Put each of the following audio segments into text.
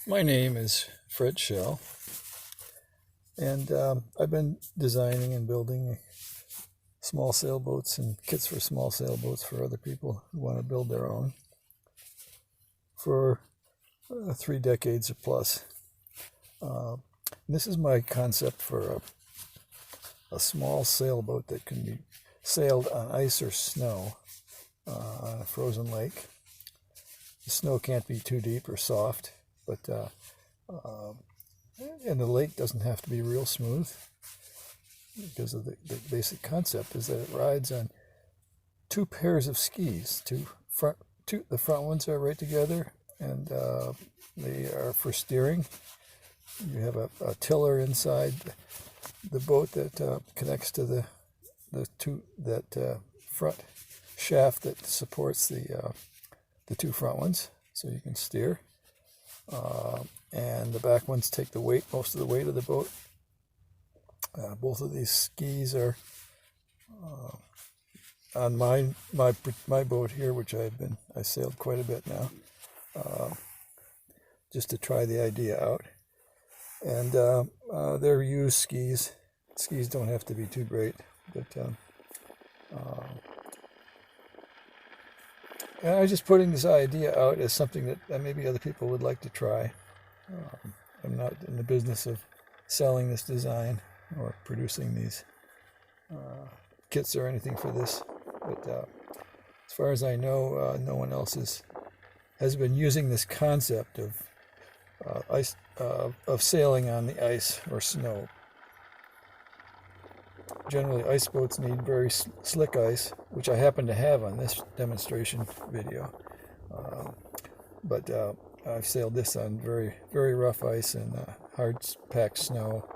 My name is Fred Shell, and I've been designing and building small sailboats and kits for small sailboats for other people who want to build their own for 3 decades or plus. This is my concept for a small sailboat that can be sailed on ice or snow on a frozen lake. The snow can't be too deep or soft, but and the lake doesn't have to be real smooth, because of the basic concept is that it rides on 2 pairs of skis. The front ones are right together, and they are for steering. You have a tiller inside the boat that connects to the front shaft that supports the 2 front ones, so you can steer. And the back ones take most of the weight of the boat. Both of these skis are on my boat here, which I sailed quite a bit now, just to try the idea out. And they're used skis. Skis don't have to be too great, but and I was just putting this idea out as something that maybe other people would like to try. I'm not in the business of selling this design or producing these kits or anything for this, but as far as I know, no one else has been using this concept of sailing on the ice or snow. Generally, ice boats need very slick ice, which I happen to have on this demonstration video. But I've sailed this on very, very rough ice and hard packed snow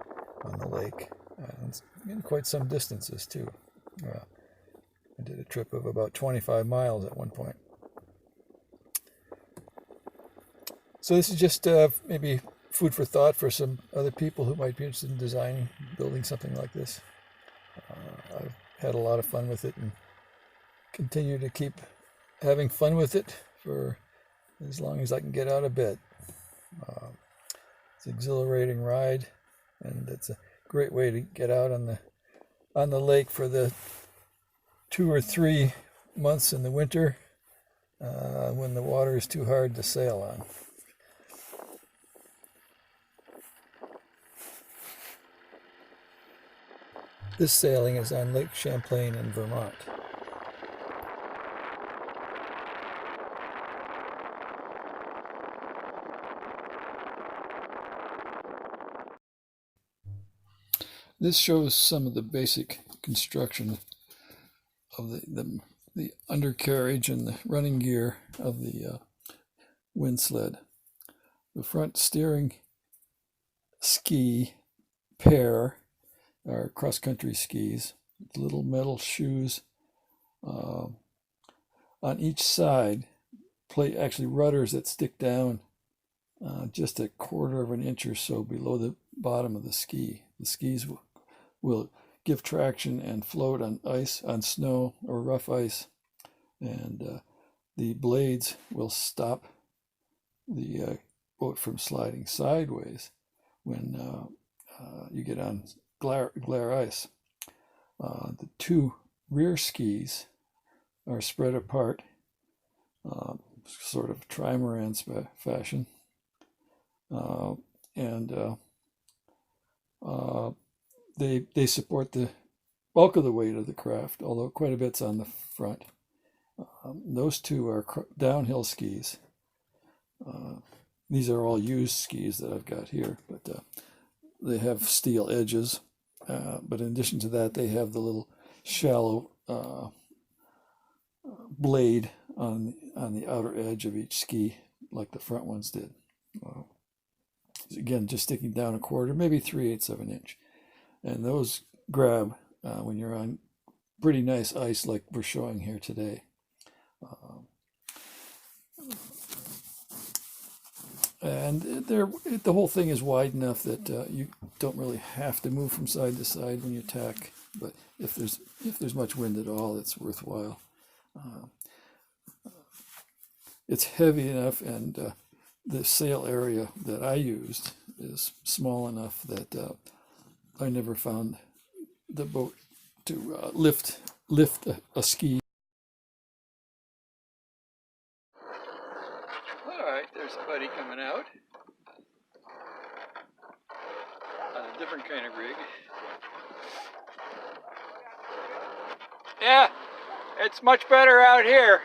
on the lake, and in quite some distances too. I did a trip of about 25 miles at one point. So this is just maybe food for thought for some other people who might be interested in designing, building something like this. I've had a lot of fun with it and continue to keep having fun with it for as long as I can get out of bed. It's an exhilarating ride, and it's a great way to get out on the lake for the 2 or 3 months in the winter when the water is too hard to sail on. This sailing is on Lake Champlain in Vermont. This shows some of the basic construction of the undercarriage and the running gear of the Wind Sled. The front steering ski pair are cross-country skis with little metal shoes on each side, actually rudders that stick down just a 1/4 of an inch or so below the bottom of the ski. The skis will give traction and float on ice, on snow or rough ice, and the blades will stop the boat from sliding sideways when you get on glare ice. The 2 rear skis are spread apart, sort of trimaran fashion, and they support the bulk of the weight of the craft, although quite a bit's on the front. Those 2 are downhill skis. These are all used skis that I've got here, but they have steel edges. But in addition to that, they have the little shallow blade on the outer edge of each ski, like the front ones did. Again, just sticking down a 1/4, maybe 3/8 of an inch. And those grab when you're on pretty nice ice like we're showing here today. And the whole thing is wide enough that you don't really have to move from side to side when you tack. But if there's much wind at all, it's worthwhile. It's heavy enough and the sail area that I used is small enough that I never found the boat to lift a ski. All right, there's Buddy coming out on a different kind of rig. Yeah, it's much better out here.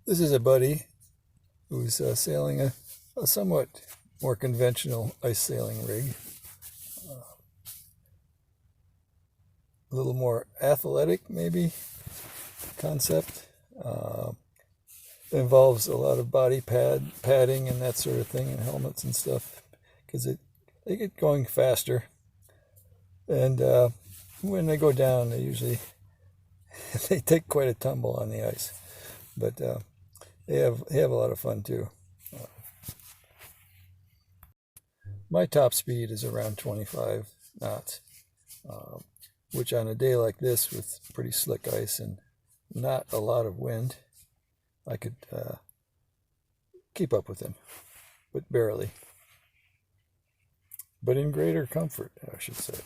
This is a buddy who's sailing a somewhat more conventional ice sailing rig. A little more athletic, maybe, concept. It involves a lot of body padding and that sort of thing, and helmets and stuff, because they get going faster. And when they go down, they usually they take quite a tumble on the ice. But they have a lot of fun too. My top speed is around 25 knots, which on a day like this with pretty slick ice and not a lot of wind, I could keep up with him, but barely. But in greater comfort, I should say.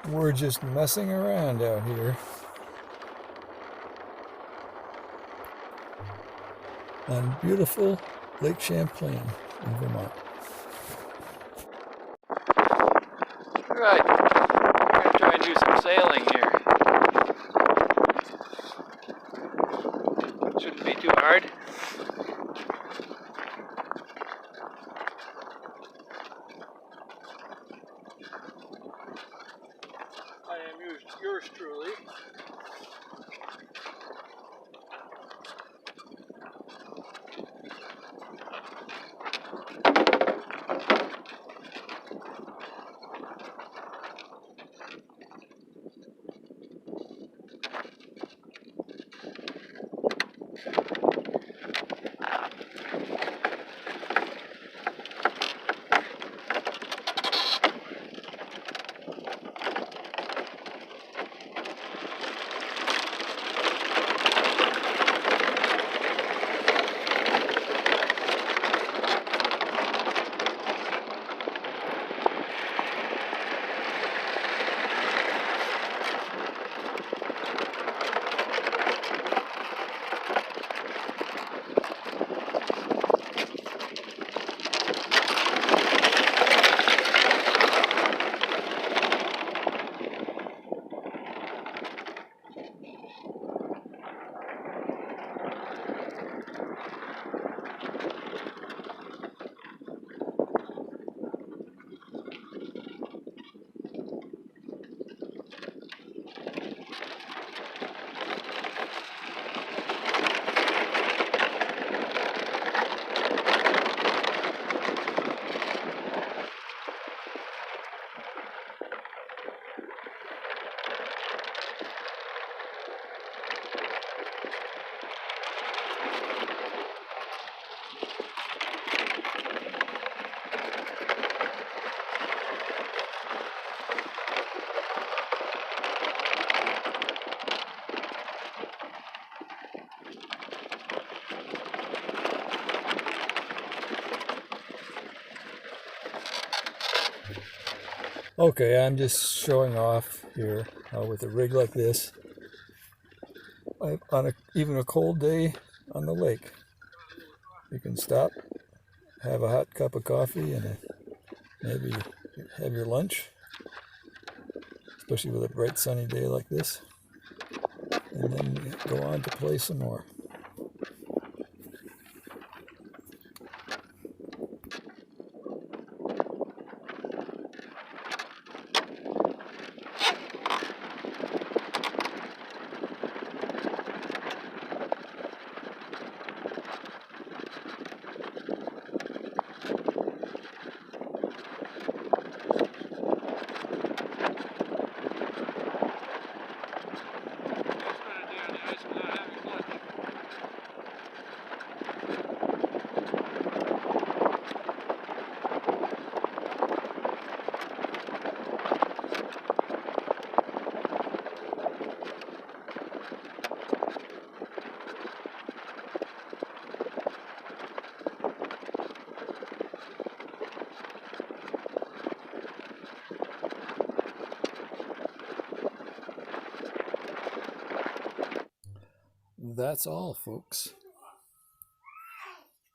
We're just messing around out here on beautiful Lake Champlain in Vermont. All right, we're going to try and do some sailing here. yours truly. Okay, I'm just showing off here with a rig like this, on even a cold day on the lake. You can stop, have a hot cup of coffee, and maybe have your lunch, especially with a bright sunny day like this, and then go on to play some more. That's all, folks.